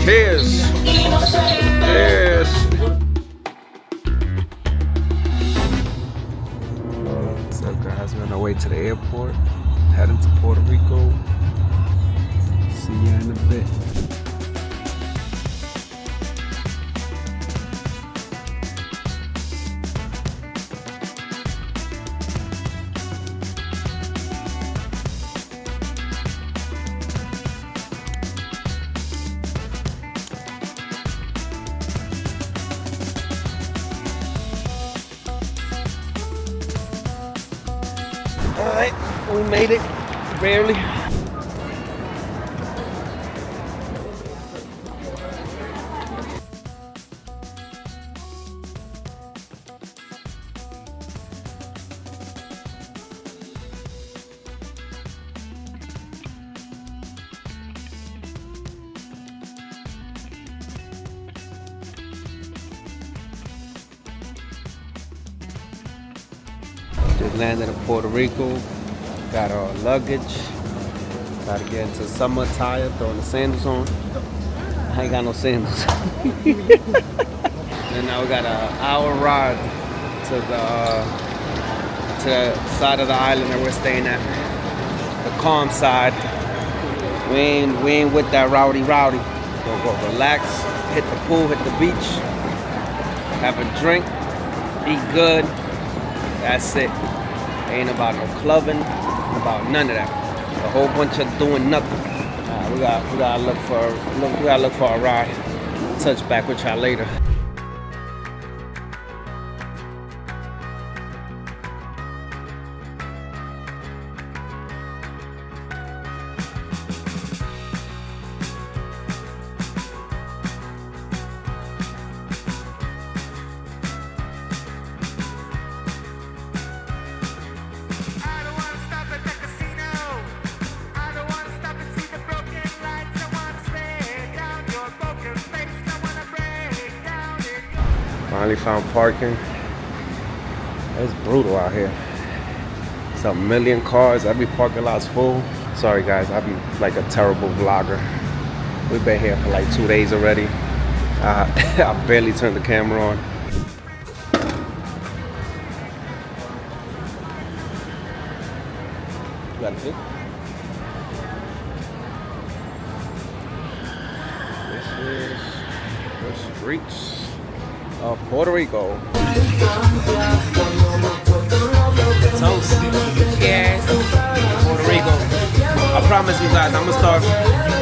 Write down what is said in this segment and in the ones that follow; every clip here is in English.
Cheers. Cheers. What's up, guys? We're on our way to the airport, heading to Puerto Rico. See you in a bit. Alright, we made it, barely. Just landed in Puerto Rico. Got our luggage. Gotta get into summer attire, throwing the sandals on. I ain't got no sandals. And now we got an hour ride to the side of the island that we're staying at. The calm side. We ain't with that rowdy. We'll go relax, hit the pool, hit the beach, have a drink, eat good. That's it. Ain't about no clubbing, about none of that. A whole bunch of doing nothing. We gotta look for a ride. Touch back with y'all later. Finally found parking. It's brutal out here. It's a million cars. Every parking lot's full. Sorry guys, I be like a terrible vlogger. We've been here for like 2 days already. I barely turned the camera on. You got a fit? This is the streets of Puerto Rico. Toast. Cheers. Puerto Rico. I promise you guys, I'm gonna start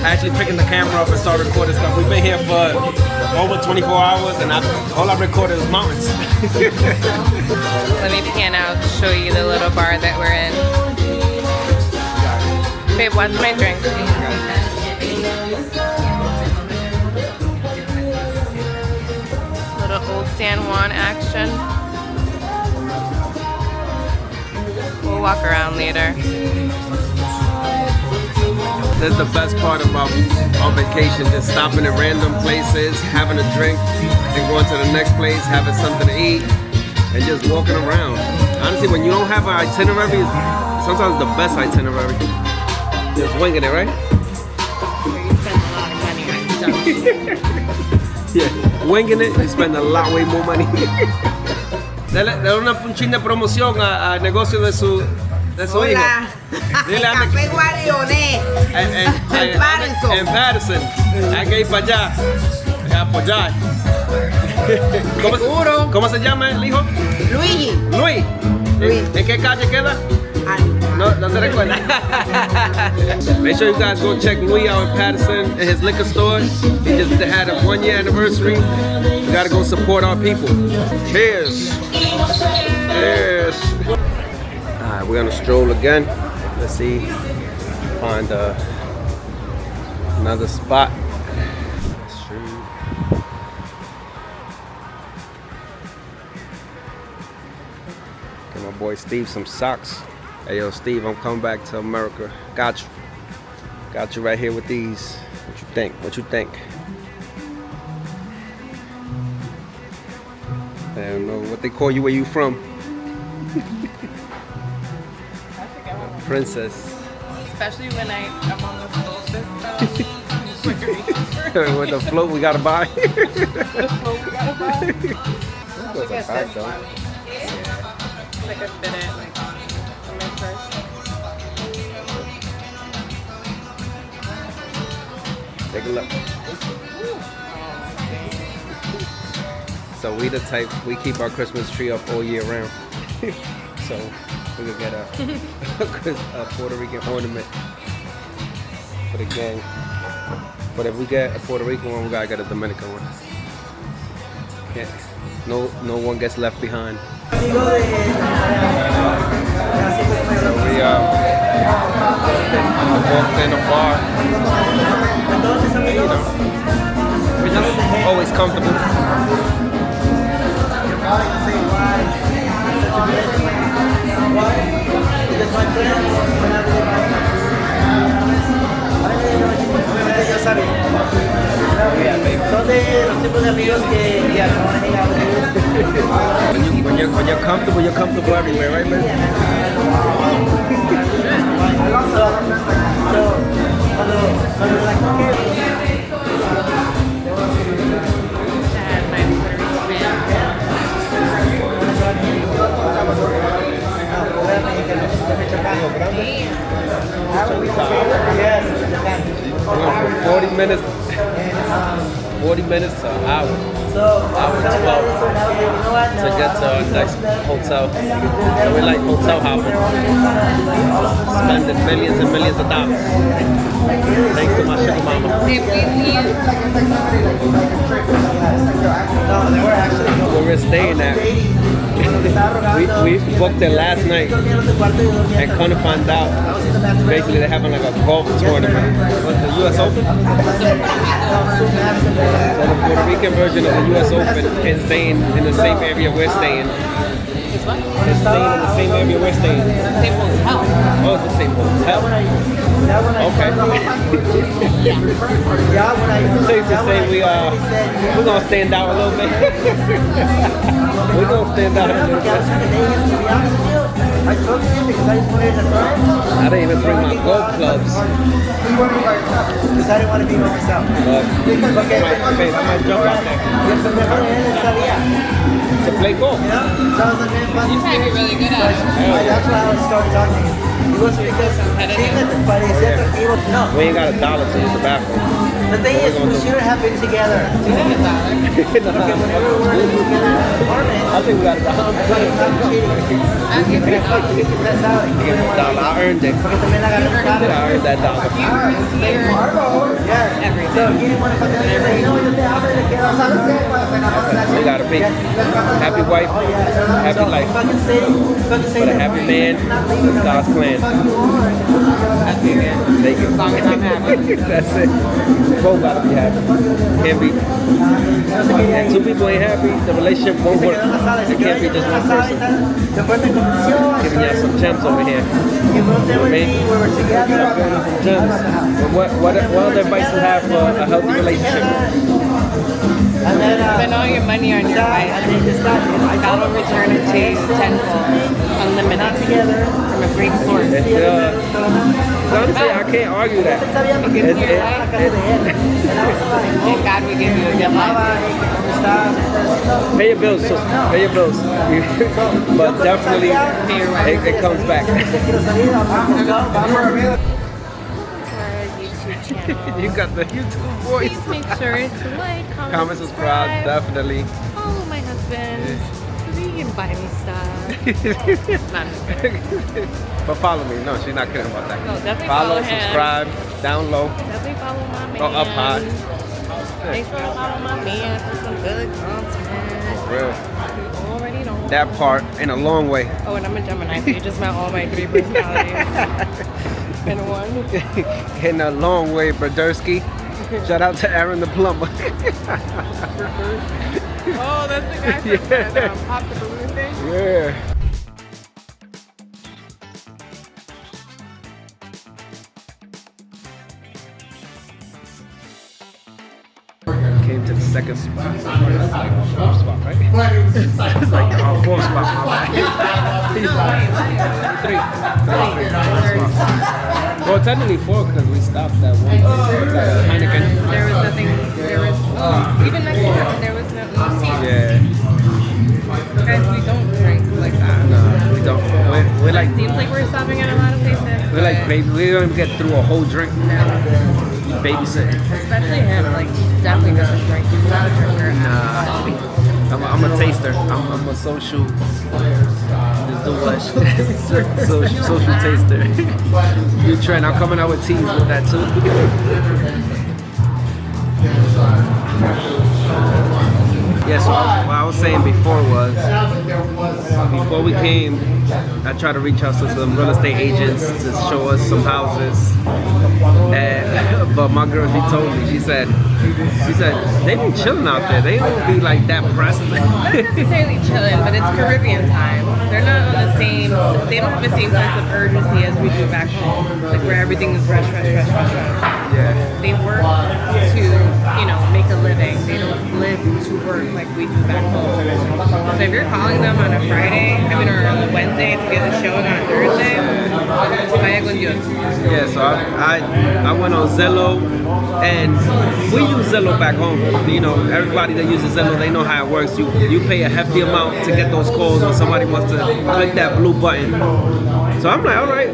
actually picking the camera up and start recording stuff. We've been here for over 24 hours and all I recorded is mountains. Let me pan out to show you the little bar that we're in. Babe, watch my drink. Old San Juan action. We'll walk around later. That's the best part about our vacation, just stopping at random places, having a drink, and going to the next place, having something to eat, and just walking around. Honestly, when you don't have an itinerary, it's sometimes the best itinerary. Just winging it, right? Where you spend a lot of money on stuff. Yeah, winging it, you spend a lot, way more money. Dale una chin de promoción al negocio de su hijo. Hola. Dile a Café Guarioné. en Patterson. Hay que ir para allá, a apoyar. Seguro. ¿Cómo se llama el hijo? Luigi. Luis. ¿En qué calle queda? No se recuerda. Make sure you guys go check Louis out in Patterson at his liquor store. He just had a 1-year anniversary. We gotta go support our people. Cheers. Cheers. Alright, we're gonna stroll again. Let's see. Find another spot. Get my boy Steve some socks. Hey yo, Steve, I'm coming back to America. Got you. Got you right here with these. What you think? What you think? I don't know what they call you where you from. I forget what Princess. Especially when I'm on the closest stuff. With the float we gotta buy. The float we gotta buy. Look at that though. Like a fit it like on my purse. Take a look. So we the type, we keep our Christmas tree up all year round. So we could get a Puerto Rican ornament for the gang. But if we get a Puerto Rican one, we gotta get a Dominican one. Yeah. No one gets left behind. So we walked in a bar. You know, we're just always comfortable. When you're comfortable everywhere, right, man? For 40 minutes, 40 minutes to an hour. Hour 12 to get to our next hotel. So we like hotel hopping. Spending millions and millions of dollars. Thanks to my sugar mama. Where we're staying at. We booked it last night and kind of found out basically they're having like a golf tournament. What's the US Open? So the Puerto Rican version of the US Open is staying in the same area we're staying. It's what? It's staying in the same area we're staying. Same hotel. Oh, it's the same hotel. Okay. Safe to say we're gonna stand out a little bit. We're gonna stand out a little bit. I didn't even bring my golf clubs. Because I didn't want to be by myself. I might jump out there. To play golf. You probably be really good at it. That's why I started talking. It was because we ain't got $1 to use the bathroom. The thing is, we shouldn't have been together. I think we got $1. I'll give you $1. I earned it. I earned that $1. We gotta be happy wife, happy life. But a happy man, it's God's plan. Happy man. Take it. As long as I'm happy. That's it. Both gotta be happy. Can't be. And two people ain't happy, the relationship won't work. It can't be just one person. Giving y'all some gems over here. You know what I mean? Some gems. But what other advice you have for a healthy relationship? Spend all your money on your wife. God will return it to you tenfold, unlimited, from a great source. Honestly, I can't argue that. He gives you your life, and God will give you a good life. Pay your bills, too. Pay your bills. But definitely, it comes back. You got the YouTube voice. Please make sure to like, comment, subscribe, definitely. Follow my husband. So he can buy me stuff. Not But follow me. No, she's not kidding about that. No, definitely follow him. Subscribe, down low. Definitely follow my man. Or up high. Make sure to follow my man for some good content. For real. You already know. That part in a long way. Oh, and I'm a Gemini, so you just met all my 3 personalities in one. In a long way, Bradersky. Shout out to Aaron the plumber. Oh, that's the guy that popped the balloon thing? Yeah. Came to the second spot. That's like our fourth spot, right? It's like our fourth spot, my bad. Three. Well, technically 4 because we stopped at one place. That Heineken. There was nothing. There was even next to that. There was no seats. Yeah. Guys, we don't drink like that. No, we don't. We're like It seems like we're stopping at a lot of places. we're like baby. We don't even get through a whole drink. Babysitting. Especially him, like he definitely doesn't drink. He's not a drinker. I'm a taster. I'm a social. Just do what? social taster. You trend. I'm coming out with teas with that too. Yeah, so what I was saying before was, before we came, I tried to reach out to some real estate agents to show us some houses. But my girl, she told me, she said, they be chilling out there. They don't be like that pressed. Not necessarily chilling, but it's Caribbean time. They're not on the same, they don't have the same sense of urgency as we do back home. Like where everything is rush. Yeah. They work to, make a living. They don't live to work like we do back home. So if you're calling them on a Friday, or on a Wednesday to get the show on a Thursday, vaya con Dios. Yeah, so I went on Zillow, and we use Zillow back home. Everybody that uses Zillow, they know how it works. You pay a hefty amount to get those calls when somebody wants to click that blue button. So I'm like, all right,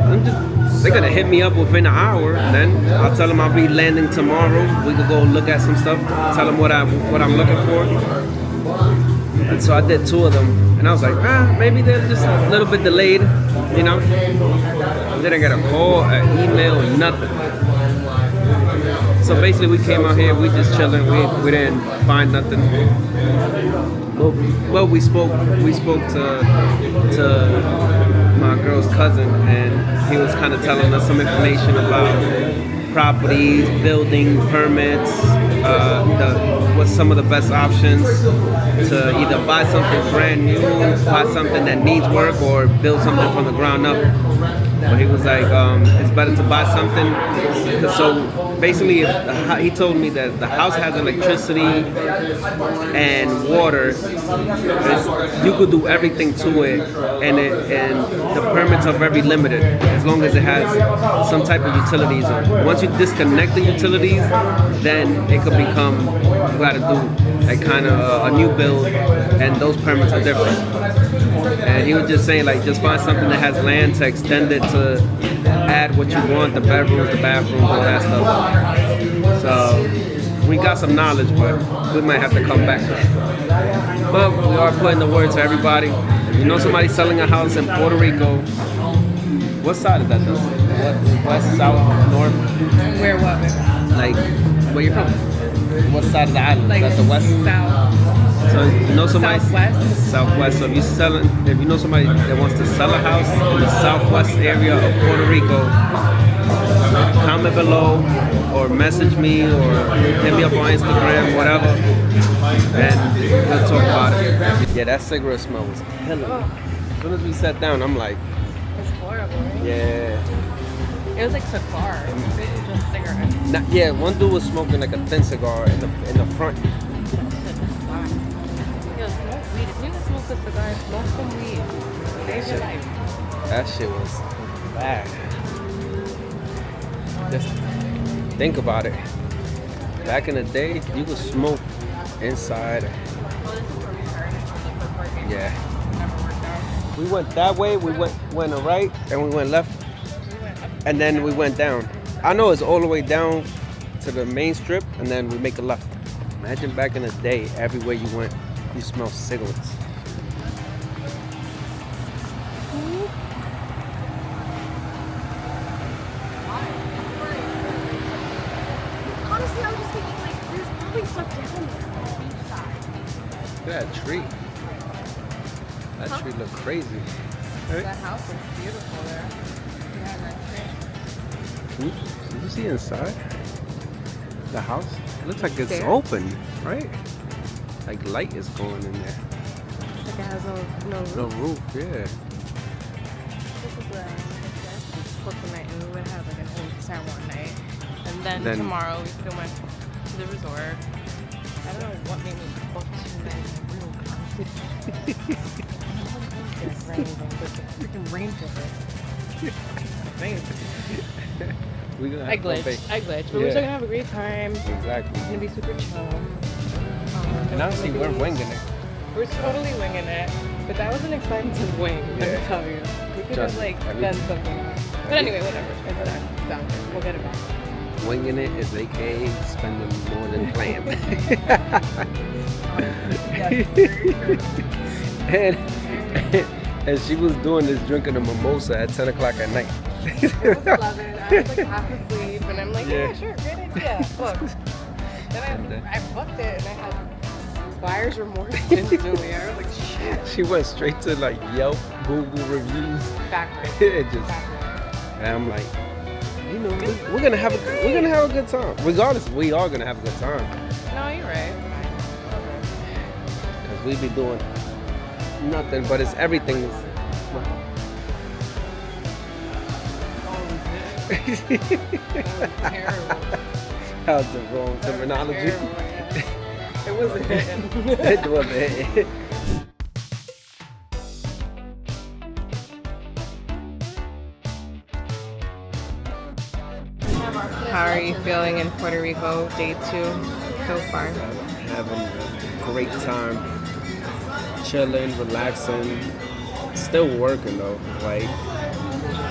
they're gonna hit me up within an hour. Then I'll tell them I'll be landing tomorrow. We could go look at some stuff, tell them what I'm looking for. And so I did 2 of them, and I was like, maybe they're just a little bit delayed, Didn't get a call, an email, nothing. So basically, we came out here, we just chilling. We didn't find nothing. Well, we spoke to my girl's cousin, and he was kind of telling us some information about properties, building permits, what's some of the best options to either buy something brand new, buy something that needs work, or build something from the ground up. But he was like, it's better to buy something. So basically, he told me that the house has electricity and water. You could do everything to it, and the permits are very limited as long as it has some type of utilities on it. Once you disconnect the utilities, then it could become, you got to do a kind of a new build, and those permits are different. And he was just saying, like, just find something that has land to extend it to add what you want, the bedrooms, the bathrooms, all that stuff. So we got some knowledge, but we might have to come back. But we are putting the word to everybody. If you know somebody selling a house in Puerto Rico, what side is that though? West, south, north? Where what? Like, where you from? What side of the island? Like That's the west? South. So you know somebody Southwest. Southwest. So if you know somebody that wants to sell a house in the southwest area of Puerto Rico, comment below or message me or hit me up on Instagram, whatever, and we'll talk about it. Yeah, that cigarette smell was killing me. As soon as we sat down, I'm like, It's horrible, right? yeah. It was like cigar, just cigarettes. Yeah, one dude was smoking like a thin cigar in the front. Yo, smoke weed. If you can smoke a cigar, smoke some weed. Save your life. That shit was bad. Just think about it. Back in the day, you could smoke inside. Yeah. We went that way, we went right, and we went left, and then we went down. I know it's all the way down to the main strip, and then we make a left. Imagine back in the day, everywhere you went, you smell cigarettes. Honestly, I was just thinking, like, there's probably stuff down there on the beach side. Look at that tree. That tree look crazy. Right? That house was beautiful there. Yeah, that tree. Did you see inside the house? It looks like it's Stairs? open, right? Like light is going in there. Like it has no No roof. roof, yeah. This is the split the night, and we would have like an Old San Juan night. And then tomorrow we could have went to the resort. I don't know what made me book 2 nights real quick. It's freaking rain tickets. Thanks. We're gonna I have fun glitched. But Yeah. we're still gonna have a great time. Exactly. It's gonna be super chill. And honestly, we're winging it. We're totally winging it. But that was an expensive wing, let Yeah. me tell you. We could Trust have me. like I mean- done something else. But anyway, whatever. It's done. It's done. We'll get it back. Winging it is AKA spending more than planned. and she was doing this drinking a mimosa at 10 o'clock at night. It was 11. I was like half asleep, and I'm like, yeah, sure, great idea. Look. Then I booked it, and I had buyer's remorse instantly. I was like, shit. She went straight to like Yelp, Google reviews. Backwards. It just, Backwards. and I'm like, you know, we're gonna have a good time. Regardless, we are gonna have a good time. No, you're right. Cause we be doing nothing, but it's everything. That was terrible. How's the wrong terminology? Terrible, yeah. It wasn't hitting. It wasn't. How are you feeling in Puerto Rico, day 2 so far? Having a great time, chilling, relaxing, still working though. Like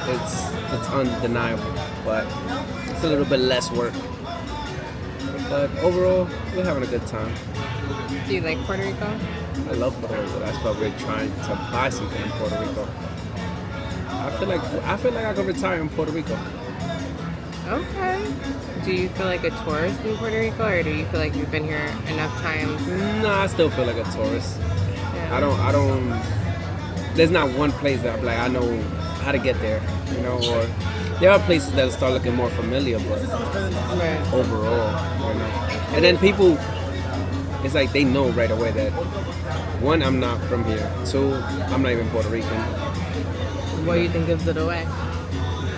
it's undeniable, but it's a little bit less work. But overall, we're having a good time. Do you like Puerto Rico? I love Puerto Rico. That's why we're trying to buy something in Puerto Rico. I feel like I could retire in Puerto Rico. Okay. Do you feel like a tourist in Puerto Rico, or do you feel like you've been here enough times? No, I still feel like a tourist. Yeah. I don't. There's not one place that I'm like I know how to get there, you know. Or there are places that start looking more familiar, but Right. overall, you know. And then people, it's like they know right away that 1, I'm not from here. 2, I'm not even Puerto Rican. What do you think gives it away?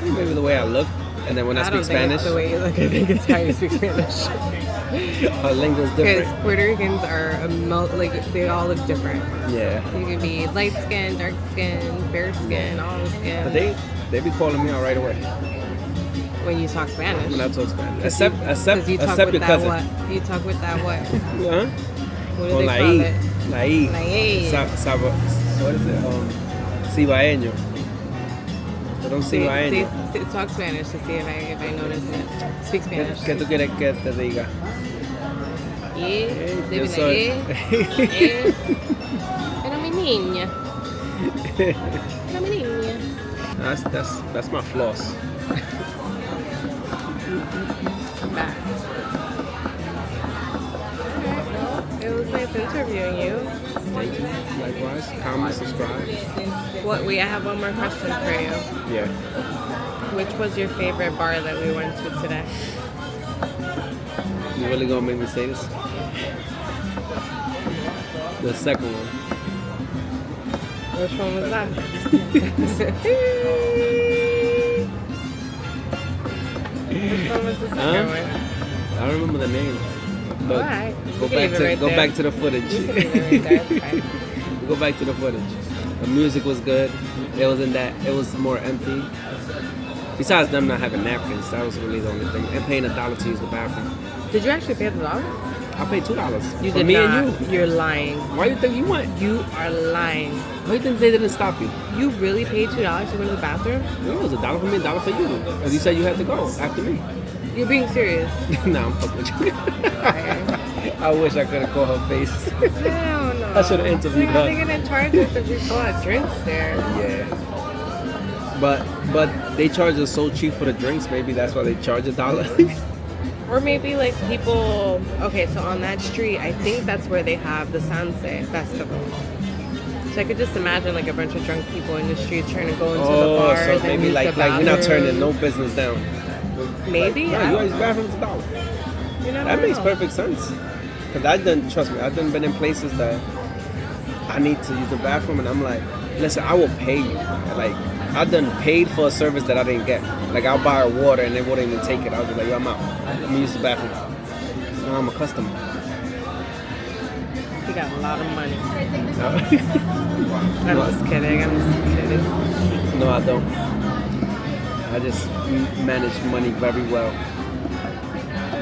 Maybe the way I look, and then when I don't speak think Spanish, it's the way you look. I think it's how you speak Spanish. our lingo is Because different. Puerto Ricans are they all look different. Yeah, You can be light skin, dark skin, fair skin, all the skin. but they be calling me out right away when you talk Spanish. when I talk Spanish. Except you talk except with your that cousin. what? You talk with that what? Huh? What do Or they la call I. it? La I. La I. What is it? Cibaeño. I don't cibaeño. Talk Spanish to see if I notice it. Speak Spanish. ¿Qué tú quieres que te diga? They Yo be soy- like, Pero mi niña. Pero mi niña. That's my floss. I'm back. It was nice interviewing you. Thank you. Likewise. Comment, subscribe. I have one more question for you. Yeah. Which was your favorite bar that we went to today? You really gonna make me say this? The second one. Which one was that? Which one was the second one? I don't remember the name. But Alright. go You can leave it right there. back to the footage. You can leave it right there. It's fine. Go back to the footage. The music was good. It was more empty. Besides them not having napkins, that was really the only thing. And paying $1 to use the bathroom. Did you actually pay the $1? I paid $2. You for did me not. and you. You're lying. Why you think you went? You are lying. Why you think they didn't stop you? You really paid $2 to go to the bathroom? It was $1 for me, $1 for you. Because you said you had to go after me. You're being serious. Nah, I'm fucking with you. I wish I could have called her face. Hell no. I should have interviewed How are her. they gonna charge us if we bought drinks there? Yeah. But they charge us so cheap for the drinks. Maybe that's why they charge $1. Or maybe like people. Okay, so on that street, I think that's where they have the Sanse festival. So I could just imagine like a bunch of drunk people in the streets trying to go into the bars so and maybe use like the we're not turning bathroom. no business down. Maybe. No, I you don't always know. bathroom's $1. You never That makes know. perfect sense. Cause trust me, I've been in places that I need to use the bathroom, and I'm like, listen, I will pay you. Like I've done paid for a service that I didn't get. Like I'll buy a water and they wouldn't even take it. I'll be like, yo, I'm out. Let me use the bathroom. Now I'm a customer. You got a lot of money. No, I'm just kidding. I'm just kidding. no, I don't. I just manage money very well.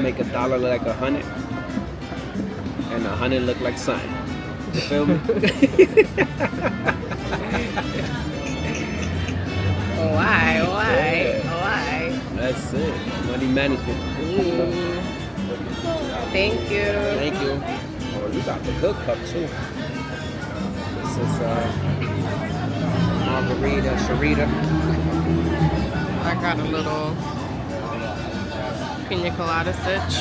Make $1 look like 100, and 100 look like something. You feel me? Why? Yeah. Why? That's it. Money management. Thank you. Thank you. Oh, you got the good cup too. This is margarita, sharita. I got a little pina colada sitch.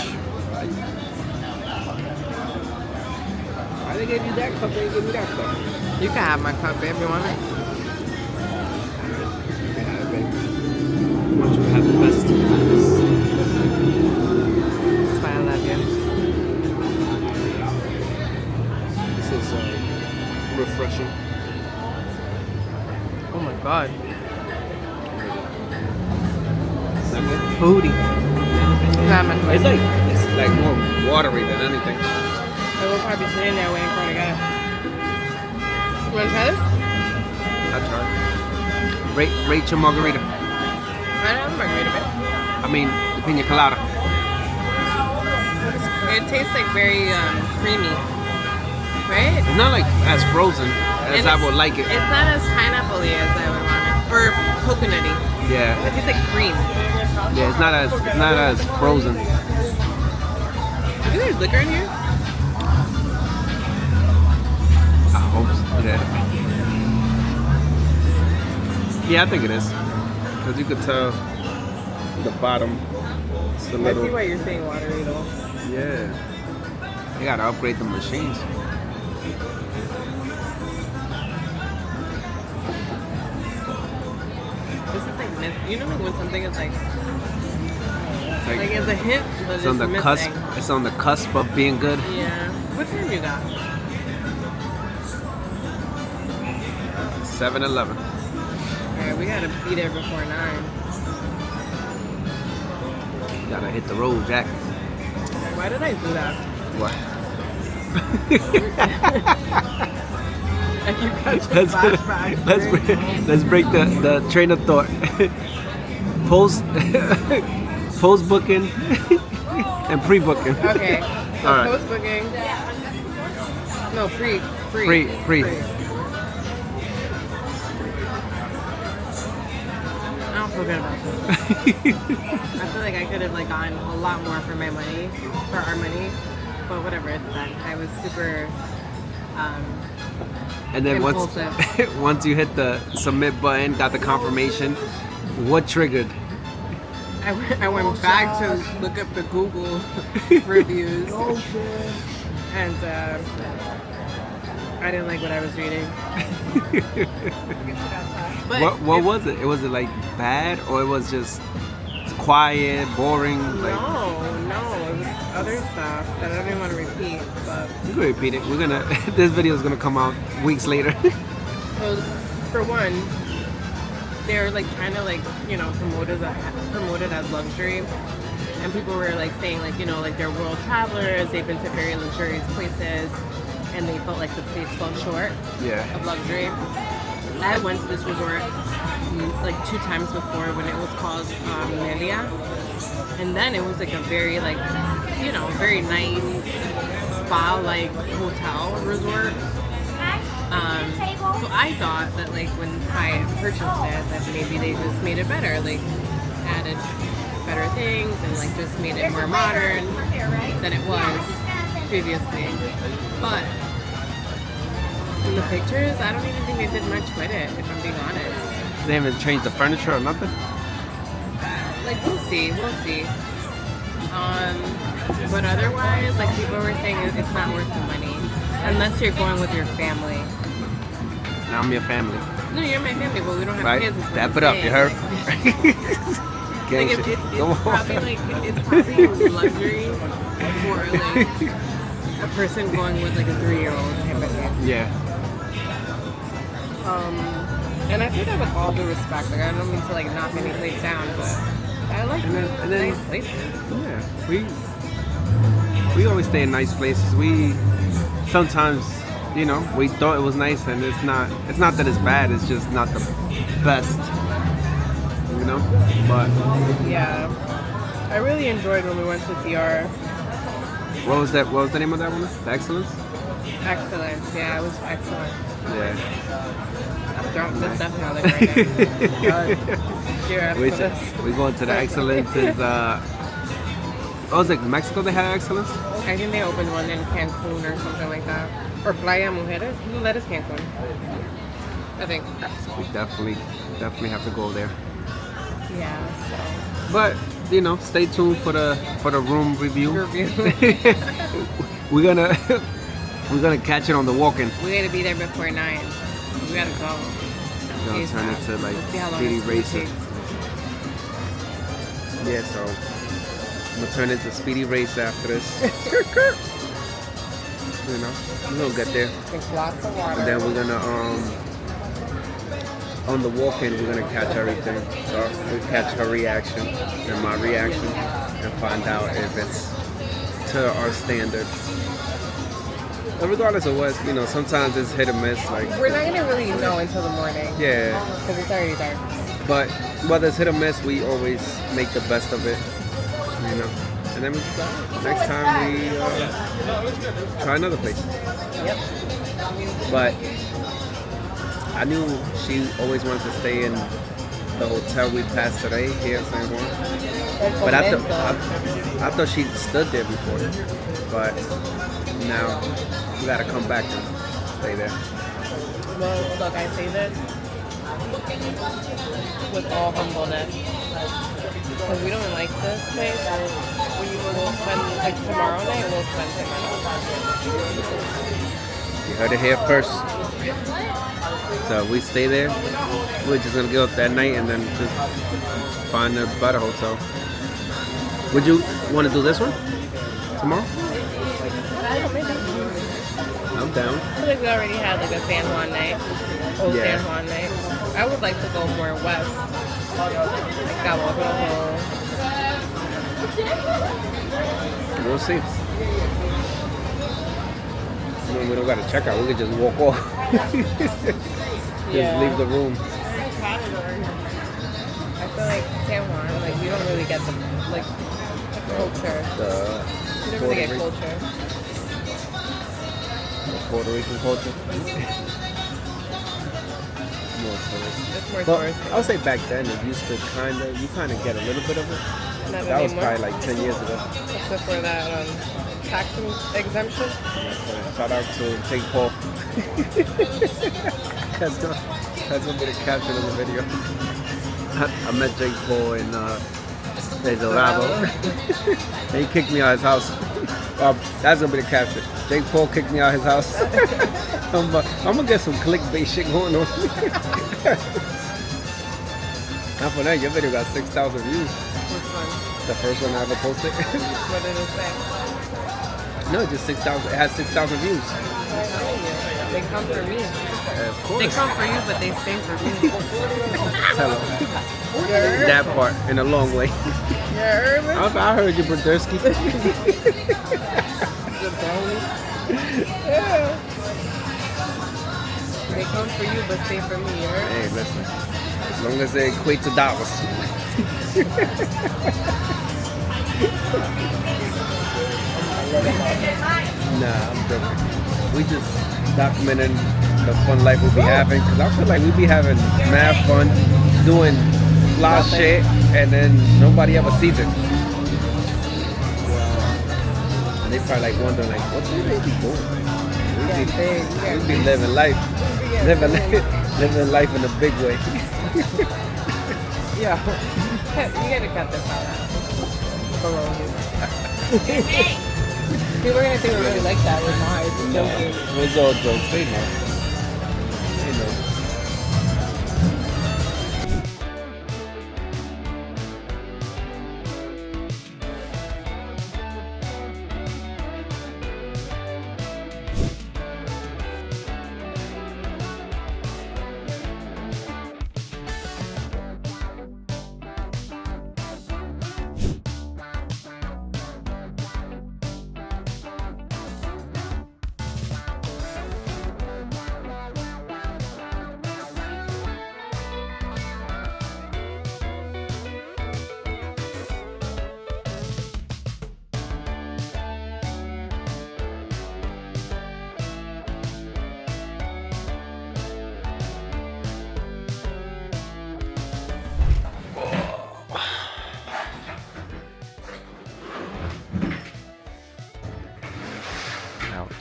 Why they gave you that cup? They gave me that cup. You can have my cup if you want it. Yeah, baby. I want you to have the best. That's why I love you. This is refreshing. Oh my god. Is that good? Booty. It's like more watery than anything. I will probably be sitting there waiting for it to get it. You want to try this? I'll try. Rate your margarita. I don't have a margarita, but I mean, the pina colada. it tastes like very creamy, right? It's not like as frozen as And I would like it. It's not as pineapple-y as I would want it, or coconutty. Yeah, It tastes like cream. yeah. It's not as frozen. Do you think there's liquor in here? I hope so. Yeah. Yeah, I think it is. Because you could tell the bottom. It's a I little. see why you're saying watery though. Yeah. They gotta upgrade the machines. This is like you know, like when something is like Like, it's a hint, but it's on the missing. cusp. It's on the cusp of being good. Yeah. What time you got? 7-Eleven. Alright, we gotta be there before 9. Gotta hit the road, Jack. Why did I do that? What? I keep catching flashbacks. Let's break the train of thought. Post booking and pre booking. Okay. So All right. post booking. No, pre. Pre. I don't feel good about this. I feel like I could have like gotten a lot more for my money, for our money, but whatever. It's done. I was super. And then Impulsive. once you hit the submit button, got the confirmation, what triggered? I went back to look up the Google reviews, and I didn't like what I was reading. But What was it? Was it like bad, or it was just quiet, boring? Like, No, it was other stuff that I don't even want to repeat. But you can repeat it. We're gonna. This video is gonna come out weeks later. well, for one, they're like trying to like promote it as luxury, and people were like saying like like they're world travelers. They've been to very luxurious places, and they felt like the place fell short Yeah. of luxury. I went to this resort like 2 times before when it was called Melia, and then it was like a very like very nice spa-like hotel resort. So I thought that like when I purchased it that maybe they just made it better, like added better things and like just made it more modern than it was previously. But in the pictures, I don't even think they did much with it, if I'm being honest. They haven't changed the furniture or nothing. Like we'll see. But otherwise, like people were saying, it's not worth the money unless you're going with your family. Now I'm your family. No, you're my family, but we don't have Right? kids. is what Step I'm it up, saying. you heard? Like Gang it's shit. probably luxury for like a person going with like a 3-year-old type of thing. Yeah. And I say that with all due respect. Like I don't mean to like knock any place down, but I like And then- nice places. Yeah. We always stay in nice places. We sometimes, we thought it was nice, and it's not that it's bad. It's just not the best. know. But Yeah. I really enjoyed when we went to DR. what was that? What was the name of that one? The Excellence. Excellence. Yeah, it was excellent. Yeah. Drop this stuff now that right now. Cheers We for this. we going to the Excellence is oh, is it Mexico? They had Excellence. I think they opened one in Cancun or something like that. Or Playa Mujeres. No, that is Cancun. I think. So we definitely have to go there. Yeah, so. But you know, stay tuned for the room review. Review. we're gonna catch it on the walk-in. We gotta be there before 9. We gotta go. We're gonna turn it to like Let's see how long speedy this food racer. takes. Yeah, so I'm gonna turn into speedy race after this. You know, we'll get there. Drink lots of water. And then we're gonna on the walk-in we're gonna catch everything. So we catch her reaction and my reaction and find out if it's to our standards. But regardless of what, you know, sometimes it's hit or miss. Like We're not gonna really know until the morning. yeah, Because it's already dark. but whether it's hit or miss, we always make the best of it. You know, and then we decide next time we try another place. Yep. But I knew she always wanted to stay in the hotel we passed today here in San Juan. But I thought she stood there before. But now we gotta come back and stay there. Well, look, I say this with all humbleness. Because we don't like this place. We'll spend, like tomorrow night, we'll spend time at home. You heard it here first. So we stay there. We're just gonna go up that night and then just find a better hotel. Would you want to do this one tomorrow? I'm down. I feel like we already had like a San Juan night. Old Yeah. San Juan night. I would like to go more west. Like Cabo Rojo. We'll see. I mean, we don't gotta check out. We could just walk off. Just leave the room. I feel like San Juan, like we don't really get the culture. The We don't really get Puerto culture. Puerto Rican culture. More tourist. It's more But touristy. I would say back then it used to you kind of get a little bit of it. Not That was anymore. probably like 10 years ago. Except for that tax exemption. Shout out to Jake Paul. that's gonna be the caption of the video. I met Jake Paul in Dorado. And he kicked me out of his house. That's gonna be the caption. Jake Paul kicked me out of his house. I'm gonna get some clickbait shit going on. Not for that, your video got 6,000 views. Which one? The first one I ever posted. What did it say? No, just 6,000. It has 6,000 views. They come for me. Of course. They come for you, but they stay for me. Tell him. That part in a long way. Yeah, I heard you, Brodersky. They come for you, but stay for me. You heard? Hey, listen. As long as they equate to dollars. Nah, I'm joking. We just documenting the fun life we be having. Cause I feel like we be having mad fun doing fly shit and then nobody ever sees it. And they probably like wondering like, what do they be doing? We be living life. Living life in a big way. Yeah. You gotta cut this out. Below you. People are gonna think we really like that. We're not. It's joking. It was all jokes. They know. They know.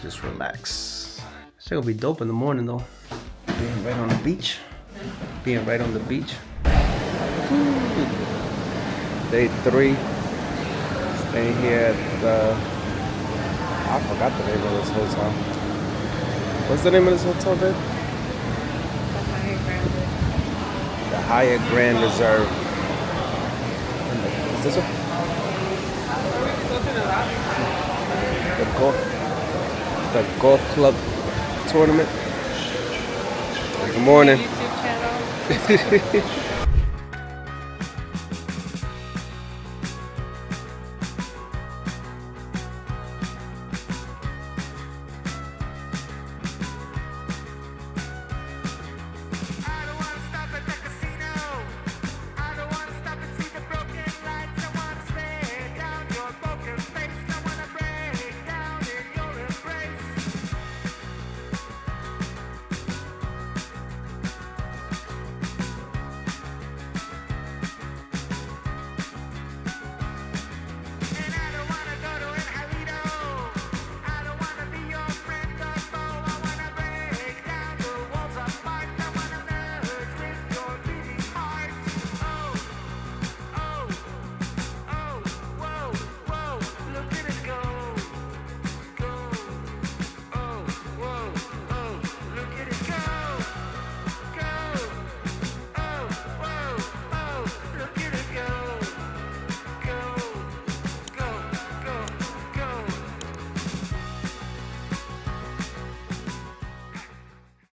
just relax. It's gonna be dope in the morning though. Being right on the beach. Being right on the beach. Day 3. Staying here at the, I forgot the name of this hotel. What's the name of this hotel, babe? The Hyatt Grand Reserve. Is this one? The golf club tournament. Good morning. YouTube channel.